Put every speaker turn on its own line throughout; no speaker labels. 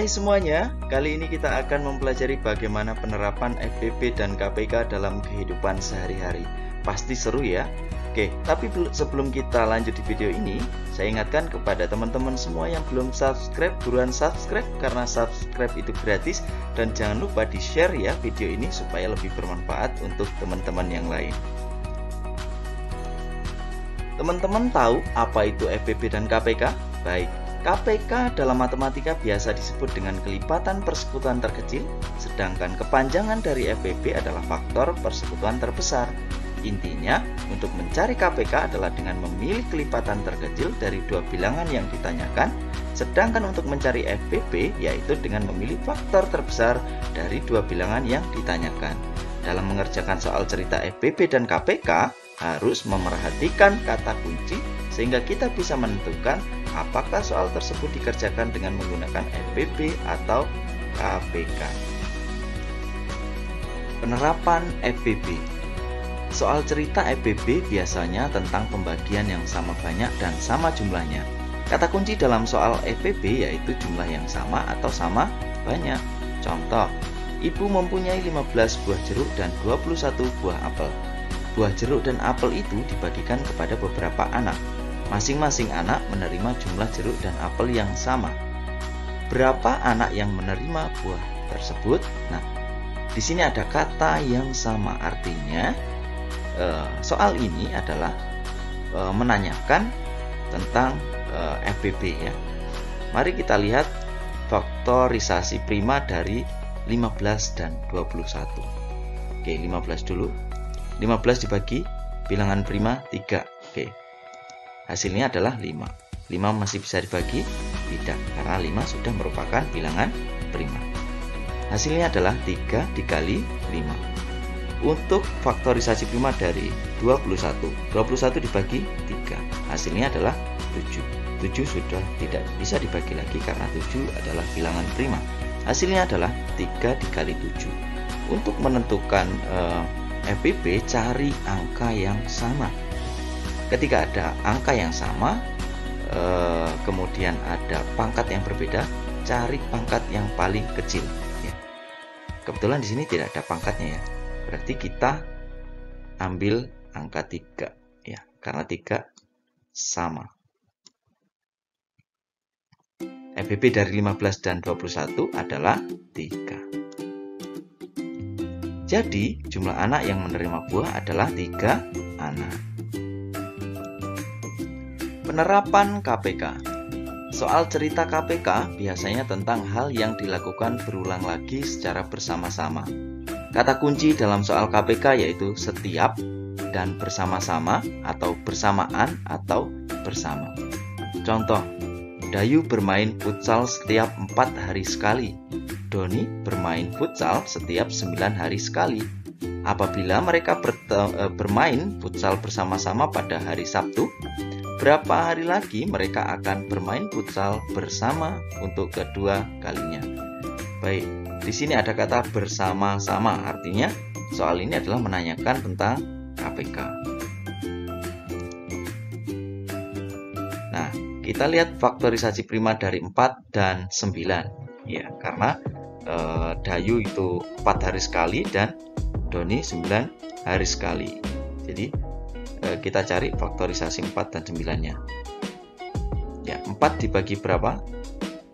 Hai semuanya, kali ini kita akan mempelajari bagaimana penerapan FPP dan KPK dalam kehidupan sehari-hari. Pasti seru ya? Oke, tapi sebelum kita lanjut di video ini, saya ingatkan kepada teman-teman semua yang belum subscribe, buruan subscribe karena subscribe itu gratis. Dan jangan lupa di-share ya video ini supaya lebih bermanfaat untuk teman-teman yang lain. Teman-teman tahu apa itu FPP dan KPK? Baik. KPK dalam matematika biasa disebut dengan kelipatan persekutuan terkecil, sedangkan kepanjangan dari FPP adalah faktor persekutuan terbesar. Intinya, untuk mencari KPK adalah dengan memilih kelipatan terkecil dari dua bilangan yang ditanyakan, sedangkan untuk mencari FPP yaitu dengan memilih faktor terbesar dari dua bilangan yang ditanyakan. Dalam mengerjakan soal cerita FPP dan KPK, harus memerhatikan kata kunci sehingga kita bisa menentukan apakah soal tersebut dikerjakan dengan menggunakan FPP atau KPK. Penerapan FPP. Soal cerita FPP biasanya tentang pembagian yang sama banyak dan sama jumlahnya. Kata kunci dalam soal FPP yaitu jumlah yang sama atau sama banyak. Contoh, ibu mempunyai 15 buah jeruk dan 21 buah apel. Buah jeruk dan apel itu dibagikan kepada beberapa anak. Masing-masing anak menerima jumlah jeruk dan apel yang sama. Berapa anak yang menerima buah tersebut? Nah, di sini ada kata yang sama, artinya soal ini adalah menanyakan tentang FPP ya. Mari kita lihat faktorisasi prima dari 15 dan 21. Oke, 15 dulu. 15 dibagi bilangan prima 3. Oke. Hasilnya adalah 5. 5 masih bisa dibagi? Tidak, karena 5 sudah merupakan bilangan prima. Hasilnya adalah 3 dikali 5. Untuk faktorisasi prima dari 21. 21 dibagi 3. Hasilnya adalah 7. 7 sudah tidak bisa dibagi lagi karena 7 adalah bilangan prima. Hasilnya adalah 3 dikali 7. Untuk menentukan FPP, cari angka yang sama. Ketika ada angka yang sama, kemudian ada pangkat yang berbeda, cari pangkat yang paling kecil. Ya. Kebetulan di sini tidak ada pangkatnya ya, berarti kita ambil angka 3 ya, karena 3 sama. FPP dari 15 dan 21 adalah 3. Jadi, jumlah anak yang menerima buah adalah 3 anak. Penerapan KPK. Soal cerita KPK biasanya tentang hal yang dilakukan berulang lagi secara bersama-sama. Kata kunci dalam soal KPK yaitu setiap dan bersama-sama atau bersamaan atau bersama. Contoh, Dayu bermain futsal setiap 4 hari sekali. Doni bermain futsal setiap 9 hari sekali. Apabila mereka bermain futsal bersama-sama pada hari Sabtu, berapa hari lagi mereka akan bermain futsal bersama untuk kedua kalinya? Baik, di sini ada kata bersama-sama, artinya soal ini adalah menanyakan tentang KPK. Nah, kita lihat faktorisasi prima dari 4 dan 9. Ya, karena Dayu itu 4 hari sekali dan Doni 9 hari sekali. Jadi kita cari faktorisasi 4 dan 9-nya. Ya, 4 dibagi berapa?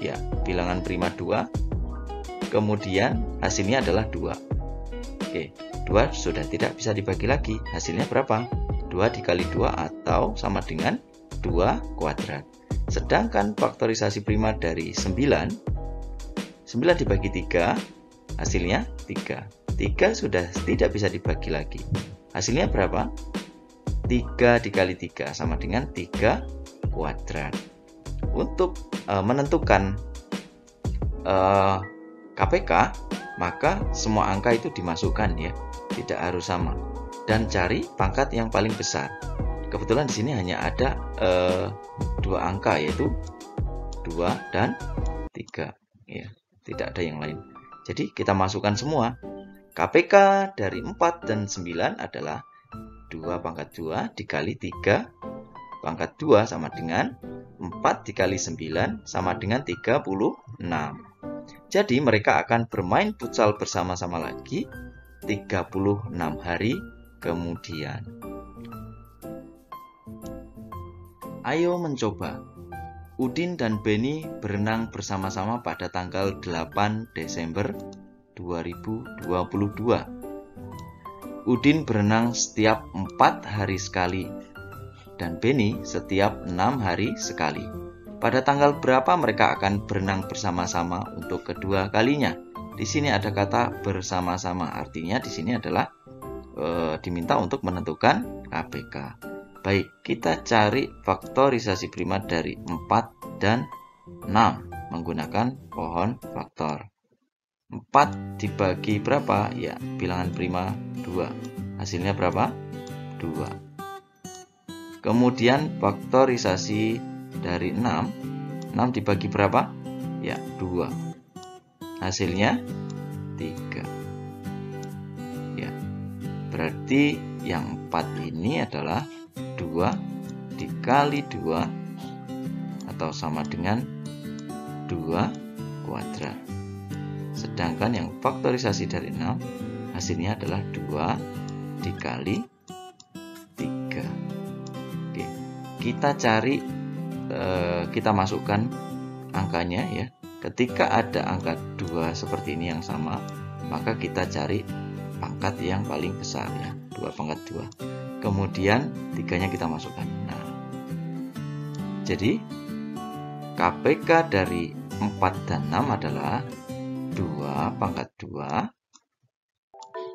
Ya, bilangan prima 2. Kemudian hasilnya adalah 2. Oke, 2 sudah tidak bisa dibagi lagi. Hasilnya berapa? 2 dikali 2 atau sama dengan 2 kuadrat. Sedangkan faktorisasi prima dari 9 dibagi 3, hasilnya 3. 3 sudah tidak bisa dibagi lagi. Hasilnya berapa? 3 dikali 3 sama dengan 3 kuadrat. Untuk menentukan KPK, maka semua angka itu dimasukkan ya, tidak harus sama. Dan cari pangkat yang paling besar. Kebetulan di sini hanya ada 2 angka yaitu 2 dan 3 ya, tidak ada yang lain. Jadi kita masukkan semua. KPK dari 4 dan 9 adalah 2 pangkat 2 dikali 3 pangkat 2 sama dengan 4 dikali 9 sama dengan 36. Jadi mereka akan bermain futsal bersama-sama lagi 36 hari kemudian. Ayo mencoba. Udin dan Beni berenang bersama-sama pada tanggal 8 Desember 2022. Udin berenang setiap 4 hari sekali dan Beni setiap 6 hari sekali. Pada tanggal berapa mereka akan berenang bersama-sama untuk kedua kalinya? Di sini ada kata bersama-sama, artinya di sini adalah diminta untuk menentukan KPK. Baik, kita cari faktorisasi prima dari 4 dan 6 menggunakan pohon faktor. 4 dibagi berapa? Ya, bilangan prima 2. Hasilnya berapa? 2. Kemudian faktorisasi dari 6 dibagi berapa? Ya, 2. Hasilnya 3. Ya, berarti yang 4 ini adalah 2 dikali 2 atau sama dengan 2 kuadrat. Sedangkan yang faktorisasi dari 6 hasilnya adalah 2 dikali 3. Oke, kita cari, kita masukkan angkanya ya. Ketika ada angka 2 seperti ini yang sama, maka kita cari pangkat yang paling besar ya, 2 pangkat 2. Kemudian 3-nya kita masukkan. Nah, jadi KPK dari 4 dan 6 adalah 2 pangkat 2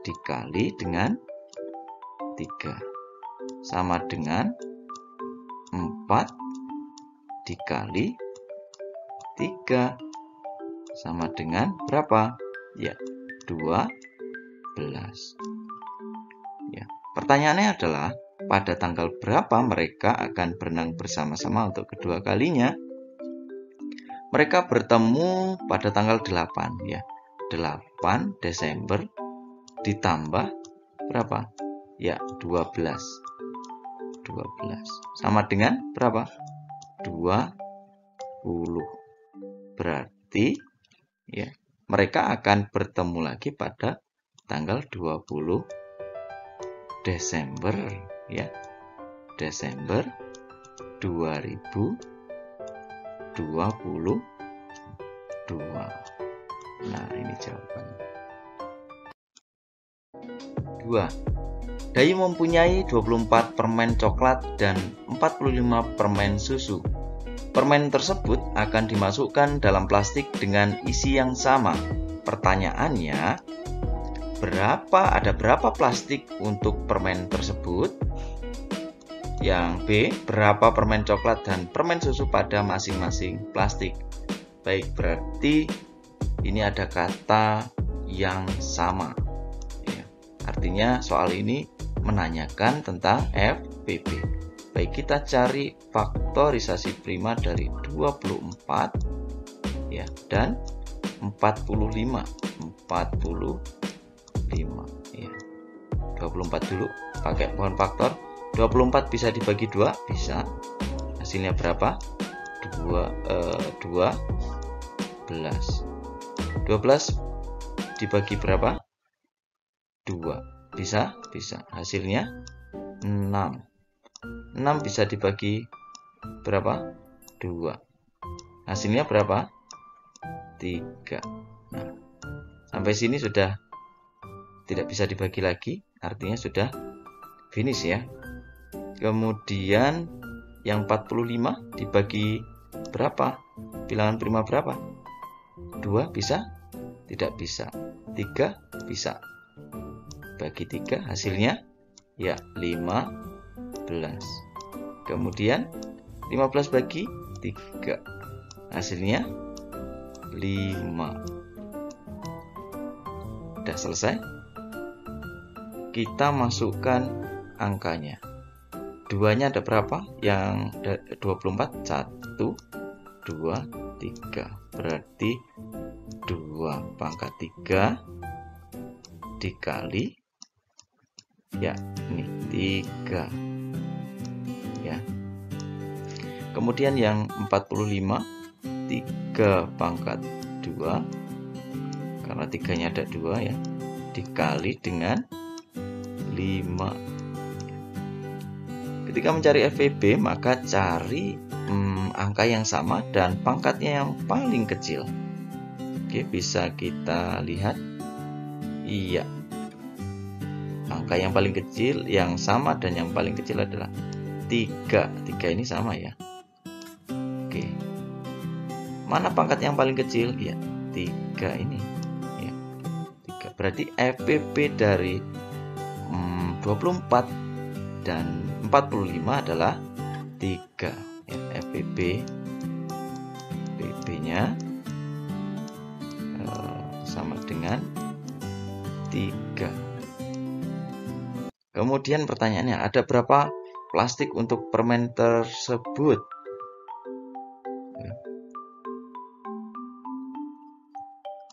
dikali dengan 3 sama dengan 4 dikali 3 sama dengan berapa? Ya, 12. Ya, pertanyaannya adalah pada tanggal berapa mereka akan berenang bersama-sama untuk kedua kalinya? Mereka bertemu pada tanggal 8 ya. 8 Desember ditambah berapa? Ya, 12. 12 sama dengan berapa? 20. Berarti ya, mereka akan bertemu lagi pada tanggal 20 Desember ya. Desember 2022. Nah, ini jawabannya. 2. Dayu mempunyai 24 permen coklat dan 45 permen susu. Permen tersebut akan dimasukkan dalam plastik dengan isi yang sama. Pertanyaannya, ada berapa plastik untuk permen tersebut? Yang B, berapa permen coklat dan permen susu pada masing-masing plastik? Baik, berarti ini ada kata yang sama ya. Artinya soal ini menanyakan tentang FPP. Baik, kita cari faktorisasi prima dari 24 ya dan 45 ya. 24 dulu pakai pohon faktor. 24 bisa dibagi 2, bisa. Hasilnya berapa? 12. 12 dibagi berapa? 2. Bisa? Bisa. Hasilnya 6. 6 bisa dibagi berapa? 2. Hasilnya berapa? 3. Nah, sampai sini sudah tidak bisa dibagi lagi, artinya sudah finish ya. Kemudian yang 45 dibagi berapa? Bilangan prima berapa? 2 bisa? Tidak bisa. 3 bisa. Bagi 3 hasilnya ya 15. Kemudian 15 bagi 3 hasilnya 5. Sudah selesai. Kita masukkan angkanya. 2-nya ada berapa? Yang 24. 1, 2, 3. Berarti 2 pangkat 3 dikali ya, ini 3 ya. Kemudian yang 45, 3 pangkat 2 karena 3-nya ada 2 ya, dikali dengan 5. Ketika mencari FEB, maka cari angka yang sama dan pangkatnya yang paling kecil. Oke, bisa kita lihat. Iya, angka yang paling kecil yang sama dan yang paling kecil adalah 3. 3 ini sama ya. Oke, mana pangkat yang paling kecil? Ya, 3 ini ya, 3. Berarti FEB dari 24 dan 45 adalah 3 ya. FEB nya sama dengan 3. Kemudian pertanyaannya, ada berapa plastik untuk permen tersebut?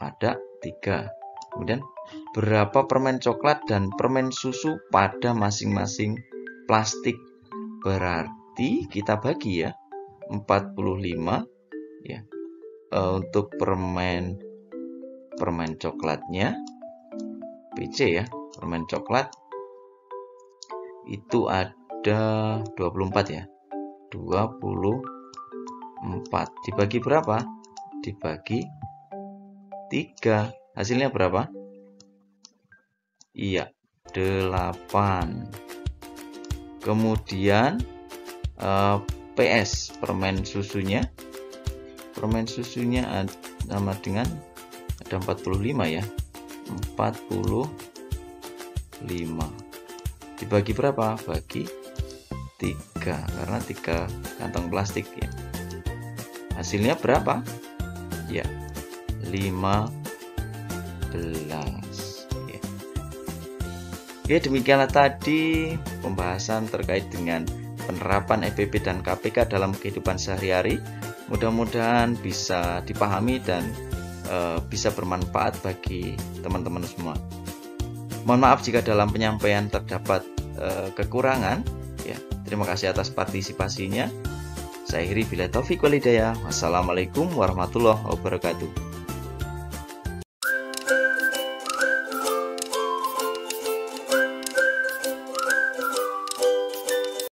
Ada 3. Kemudian berapa permen coklat dan permen susu pada masing-masing plastik? Berarti kita bagi ya, 45 ya. Untuk permen coklatnya PC ya, permen coklat itu ada 24 ya. 24 dibagi berapa? Dibagi 3. Hasilnya berapa? Iya, 8. Kemudian PS, permen susunya sama dengan ada 45 ya. 45 dibagi berapa? Bagi 3, karena 3 kantong plastik ya. Hasilnya berapa? Ya, 15 ya. Oke, demikianlah tadi pembahasan terkait dengan penerapan FEB dan KPK dalam kehidupan sehari-hari. Mudah-mudahan bisa dipahami dan bisa bermanfaat bagi teman-teman semua. Mohon maaf jika dalam penyampaian terdapat kekurangan ya. Terima kasih atas partisipasinya. Saya akhiri bila taufik wal hidayah. Wassalamualaikum warahmatullahi wabarakatuh.